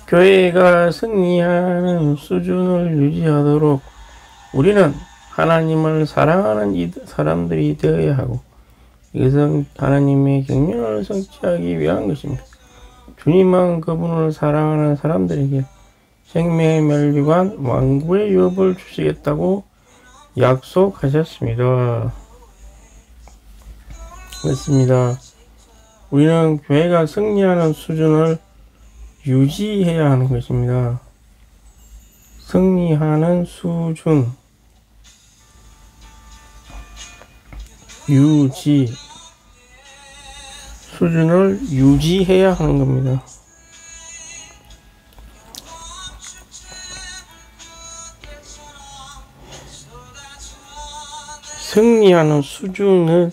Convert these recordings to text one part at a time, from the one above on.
교회가 승리하는 수준을 유지하도록 우리는 하나님을 사랑하는 사람들이 되어야 하고, 이것은 하나님의 경륜을 성취하기 위한 것입니다. 주님은 그분을 사랑하는 사람들에게 생명의 멸류관 왕국의 유업을 주시겠다고 약속하셨습니다. 그렇습니다. 우리는 교회가 승리하는 수준을 유지해야 하는 것입니다. 승리하는 수준을 유지해야 하는 겁니다. 승리하는 수준을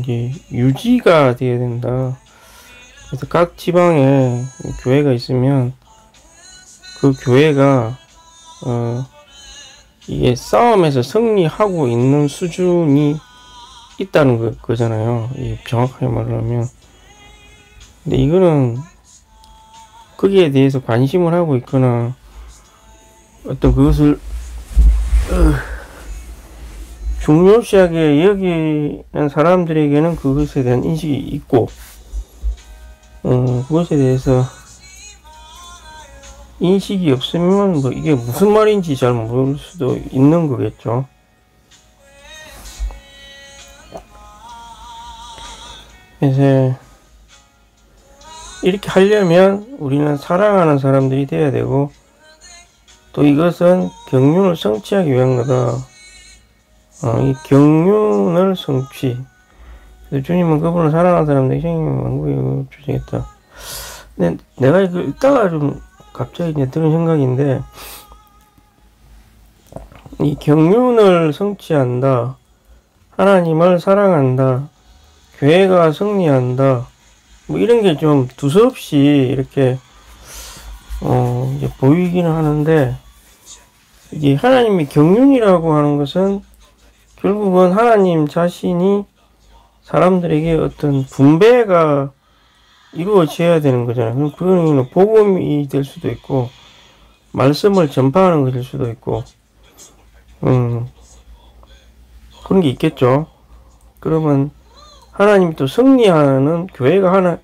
이제 유지가 되어야 된다. 그래서 각 지방에 교회가 있으면 그 교회가 이게 싸움에서 승리하고 있는 수준이 있다는 거잖아요. 정확하게 말하면. 근데 이거는 거기에 대해서 관심을 하고 있거나 어떤 그것을 중요시하게 여기는 사람들에게는 그것에 대한 인식이 있고, 그것에 대해서 인식이 없으면 뭐 이게 무슨 말인지 잘 모를 수도 있는 거겠죠. 그래서 이렇게 하려면 우리는 사랑하는 사람들이 되어야 되고, 또 이것은 경륜을 성취하기 위한 거다. 이 경륜을 성취. 주님은 그분을 사랑하는 사람들에게 생명의 왕국을 주시겠다. 근데 내가 이거 읽다가 좀 갑자기 이제 드는 생각인데, 이 경륜을 성취한다, 하나님을 사랑한다, 교회가 승리한다, 뭐 이런 게 좀 두서없이 이렇게 이제 보이기는 하는데, 이게 하나님의 경륜이라고 하는 것은 결국은 하나님 자신이 사람들에게 어떤 분배가 이루어져야 되는 거잖아요. 그럼 그거는 복음이 될 수도 있고, 말씀을 전파하는 것일 수도 있고, 그런 게 있겠죠. 그러면 하나님이 또 승리하는, 교회가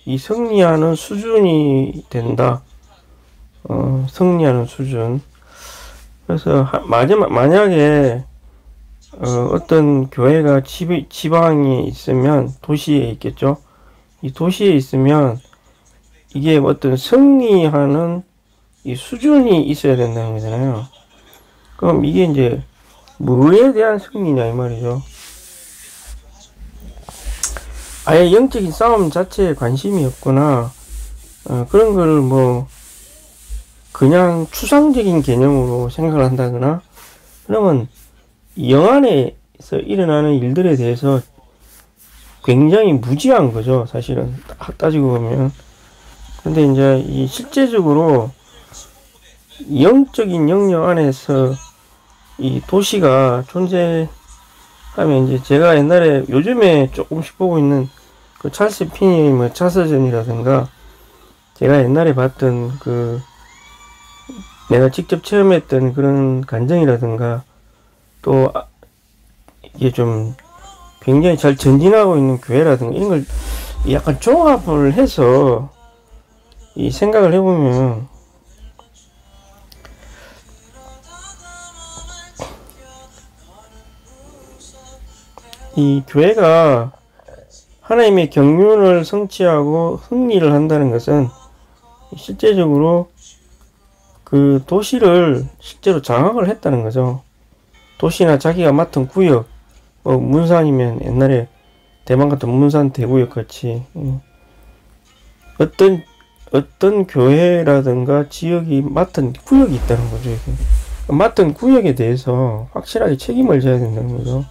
이 승리하는 수준이 된다. 승리하는 수준. 그래서 만약에 어떤 교회가 지방에 있으면, 도시에 있겠죠. 이 도시에 있으면 이게 어떤 승리하는 이 수준이 있어야 된다는 거잖아요. 그럼 이게 이제 뭐에 대한 승리냐 이 말이죠. 아예 영적인 싸움 자체에 관심이 없거나 그런 거를 뭐 그냥 추상적인 개념으로 생각을 한다거나, 그러면 영 안에서 일어나는 일들에 대해서 굉장히 무지한 거죠, 사실은 따지고 보면. 근데 이제 이 실제적으로 영적인 영역 안에서 이 도시가 존재하면, 이제 제가 옛날에 요즘에 조금씩 보고 있는 그 찰스 피니의 뭐 차서전이라든가, 제가 옛날에 봤던 내가 직접 체험했던 그런 간증이라든가, 또 이게 좀 굉장히 잘 전진하고 있는 교회라든가 이런 걸 약간 종합을 해서 이 생각을 해보면, 이 교회가 하나님의 경륜을 성취하고 승리를 한다는 것은 실제적으로 그 도시를 실제로 장악을 했다는 거죠. 도시나 자기가 맡은 구역, 문산이면 옛날에 대만 같은 문산 대구역 같이 어떤 교회라든가 지역이 맡은 구역이 있다는 거죠. 이게. 맡은 구역에 대해서 확실하게 책임을 져야 된다는 거죠.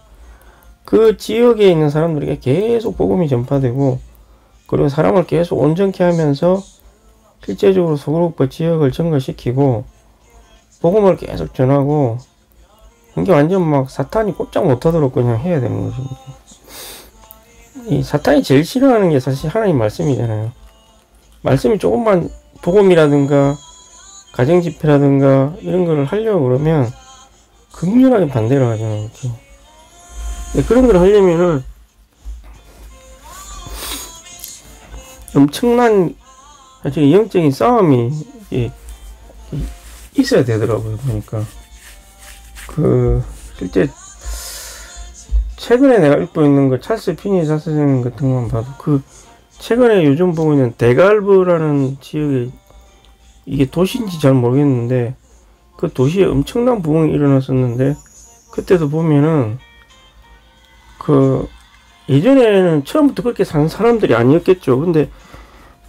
그 지역에 있는 사람들에게 계속 복음이 전파되고, 그리고 사람을 계속 온전케 하면서 실제적으로 소그룹과 지역을 증거시키고 복음을 계속 전하고, 이게 완전 막 사탄이 꼼짝 못하도록 그냥 해야 되는 거죠. 이 사탄이 제일 싫어하는 게 사실 하나님 말씀이잖아요. 말씀이 조금만 복음이라든가 가정집회라든가 이런 거를 하려고 그러면 극렬하게 반대를 하잖아요. 이렇게. 그런 걸 하려면은 엄청난 사실 영적인 싸움이 있어야 되더라고요. 보니까 실제 최근에 내가 읽고 있는 거 찰스 피니 사사장 같은 것만 봐도 최근에 요즘 보고 있는 데갈브라는 지역에 이게 도시인지 잘 모르겠는데 그 도시에 엄청난 부흥이 일어났었는데 그때도 보면은 예전에는 처음부터 그렇게 사는 사람들이 아니었겠죠. 근데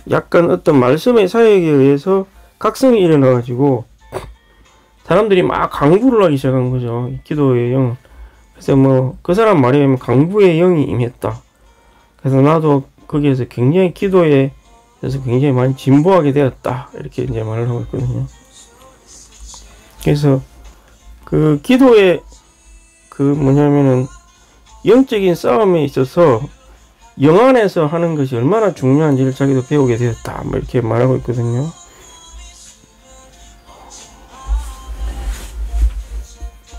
약간 어떤 말씀의 사역에 의해서 각성이 일어나가지고 사람들이 막 강구를 하기 시작한 거죠. 기도의 영. 그래서 그 사람 말에 의하면 강구의 영이 임했다. 그래서 나도 거기에서 굉장히 기도에 대해서 굉장히 많이 진보하게 되었다. 이렇게 이제 말을 하고 있거든요. 그래서 기도의 뭐냐면은 영적인 싸움에 있어서 영 안에서 하는 것이 얼마나 중요한지를 자기도 배우게 되었다. 이렇게 말하고 있거든요.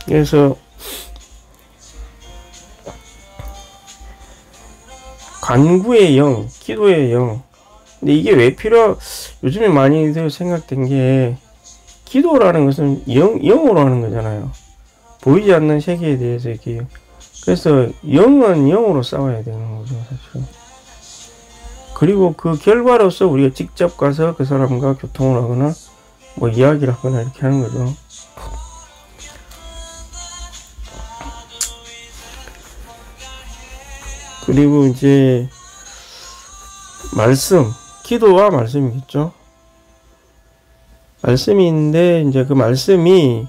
그래서 간구의 영, 기도의 영. 근데 이게 왜 요즘에 많이들 생각된 게 기도라는 것은 영으로 하는 거잖아요. 보이지 않는 세계에 대해서 이렇게. 그래서 영은 영으로 싸워야 되는 거죠, 사실. 그리고 그 결과로서 우리가 직접 가서 그 사람과 교통을 하거나 이야기를 하거나 이렇게 하는 거죠. 그리고 이제 기도와 말씀이겠죠. 말씀이 있는데 이제 그 말씀이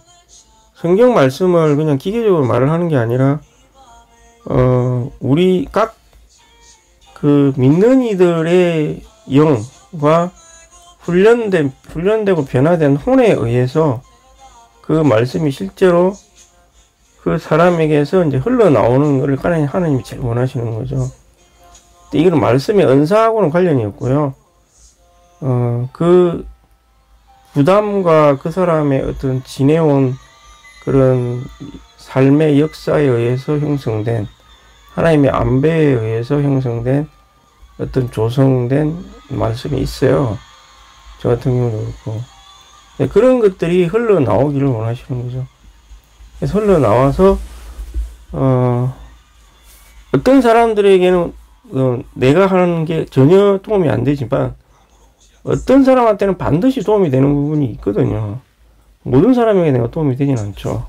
성경 말씀을 그냥 기계적으로 말을 하는 게 아니라 우리 각 믿는 이들의 영과 훈련되고 변화된 혼에 의해서 그 말씀이 실제로 그 사람에게서 이제 흘러나오는 걸 하나님이 제일 원하시는 거죠. 근데 이건 말씀의 은사하고는 관련이 없고요. 그 부담과 그 사람의 어떤 지내온 그런 삶의 역사에 의해서 형성된 하나님의 안배에 의해서 형성된 어떤 조성된 말씀이 있어요. 저 같은 경우도 그렇고. 그런 것들이 흘러나오기를 원하시는 거죠. 그래서 흘러나와서 어떤 사람들에게는 내가 하는 게 전혀 도움이 안 되지만 어떤 사람한테는 반드시 도움이 되는 부분이 있거든요. 모든 사람에게 내가 도움이 되진 않죠.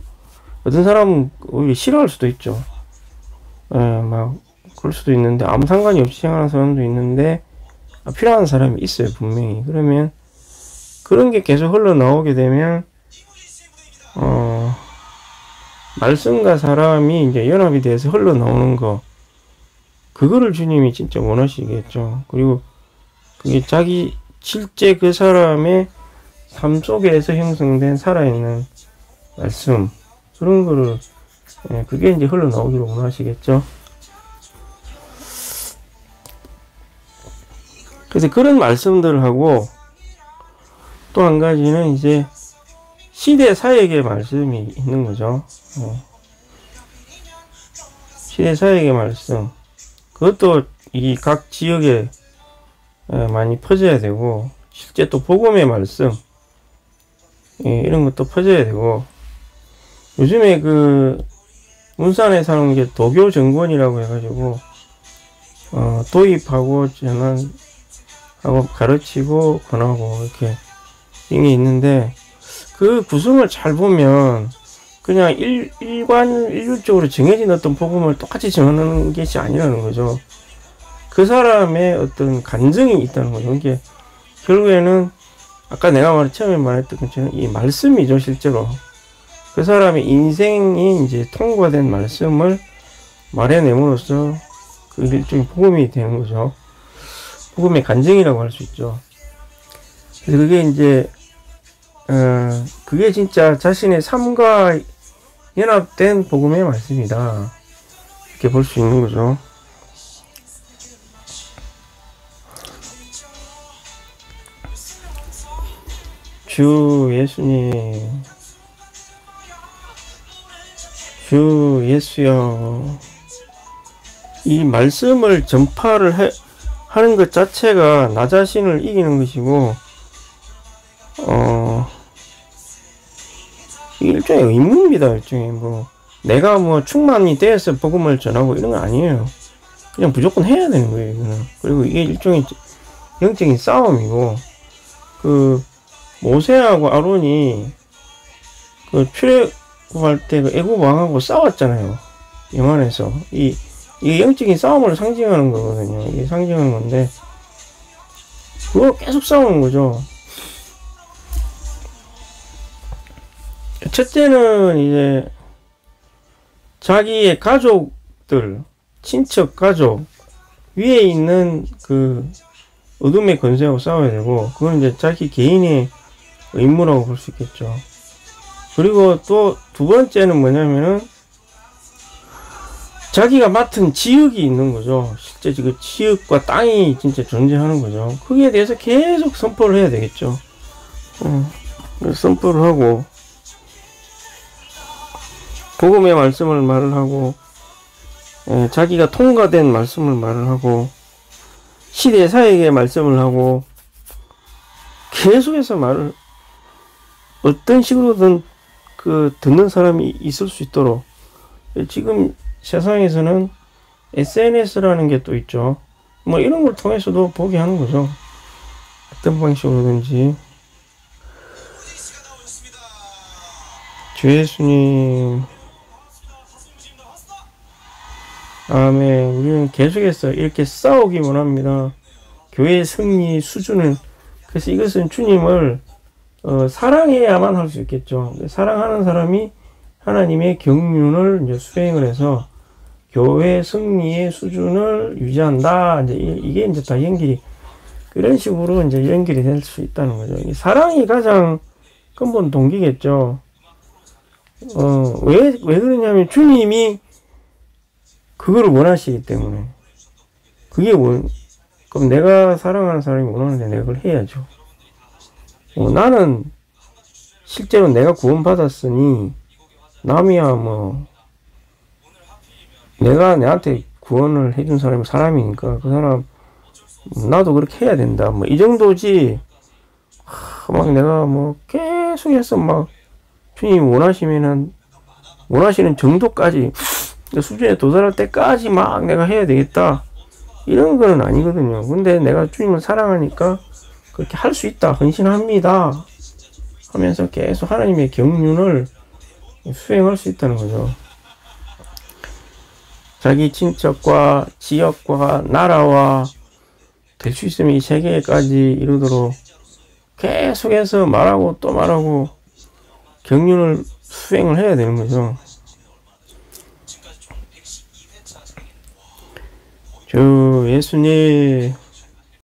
어떤 사람은 오히려 싫어할 수도 있죠. 그럴 수도 있는데 아무 상관이 없이 생각하는 사람도 있는데 필요한 사람이 있어요, 분명히. 그러면 그런 게 계속 흘러나오게 되면 말씀과 사람이 이제 연합이 돼서 흘러나오는 그거를 주님이 진짜 원하시겠죠. 그리고 그게 실제 그 사람의 삶 속에서 형성된 살아있는 말씀, 그런 거를, 그게 이제 흘러나오기를 원하시겠죠. 그래서 그런 말씀들을 하고, 또 한 가지는 이제 시대 사역의 말씀이 있는 거죠. 시대 사역의 말씀. 그것도 이 각 지역에 많이 퍼져야 되고, 실제 또 복음의 말씀, 이런 것도 퍼져야 되고, 요즘에 문산에 사는 게 도교 정권이라고 해가지고, 도입하고 전환하고 가르치고 권하고 이렇게 이게 있는데, 그 구성을 잘 보면 그냥 일률적으로 정해진 어떤 복음을 똑같이 전하는 것이 아니라는 거죠. 그 사람의 어떤 간증이 있다는 거죠. 이게 결국에는 아까 내가 처음에 말했던 것처럼 이 말씀이죠, 실제로. 그 사람의 인생이 이제 통과된 말씀을 말해냄으로써 그 일종의 복음이 되는 거죠. 복음의 간증이라고 할 수 있죠. 그래서 그게 이제 그게 진짜 자신의 삶과 연합된 복음의 말씀이다. 이렇게 볼 수 있는 거죠. 주 예수님, 주 예수여. 이 말씀을 전파를 하는 것 자체가 나 자신을 이기는 것이고, 일종의 의무입니다. 일종의 내가 충만이 돼서 복음을 전하고 이런 거 아니에요. 그냥 무조건 해야 되는 거예요, 이거는. 그리고 이게 일종의 영적인 싸움이고, 모세하고 아론이 출애굽할 때 애굽 왕하고 싸웠잖아요. 영안에서. 이게 영적인 싸움을 상징하는 거거든요. 이게 상징하는 건데, 그거 계속 싸우는 거죠. 첫째는 이제 자기의 가족들, 친척 가족 위에 있는 어둠의 권세하고 싸워야 되고, 그건 이제 자기 개인의 임무라고 볼 수 있겠죠. 그리고 또 두 번째는 뭐냐면은 자기가 맡은 지역이 있는 거죠. 실제 그 지역과 땅이 진짜 존재하는 거죠. 거기에 대해서 계속 선포를 해야 되겠죠. 선포를 하고, 복음의 말씀을 말을 하고, 자기가 통과된 말씀을 말을 하고, 시대 사역의 말씀을 하고, 계속해서 말을 어떤 식으로든 듣는 사람이 있을 수 있도록. 지금 세상에서는 SNS라는 게 또 있죠. 이런 걸 통해서도 보게 하는 거죠. 어떤 방식으로든지. 주 예수님, 아멘. 우리는 계속해서 이렇게 싸우기만 합니다. 교회의 승리 수준은, 그래서 이것은 주님을 사랑해야만 할 수 있겠죠. 사랑하는 사람이 하나님의 경륜을 이제 수행을 해서 교회 승리의 수준을 유지한다. 이제 이게 이제 다 연결이, 그런 식으로 이제 연결이 될 수 있다는 거죠. 사랑이 가장 근본 동기겠죠. 왜 그러냐면 주님이 그거를 원하시기 때문에. 그럼 내가 사랑하는 사람이 원하는데 내가 그걸 해야죠. 나는 실제로 내가 구원받았으니, 남이야 내가 내한테 구원을 해준 사람이 사람이니까 그 사람 나도 그렇게 해야 된다. 이 정도지. 내가 계속해서 주님이 원하시는 정도까지, 수준에 도달할 때까지 내가 해야 되겠다. 이런 거는 아니거든요. 근데 내가 주님을 사랑하니까 그렇게 할 수 있다. 헌신합니다. 하면서 계속 하나님의 경륜을 수행할 수 있다는 거죠. 자기 친척과 지역과 나라와 될 수 있으면 이 세계까지 이루도록 계속해서 말하고 또 말하고 경륜을 수행을 해야 되는 거죠. 주 예수님,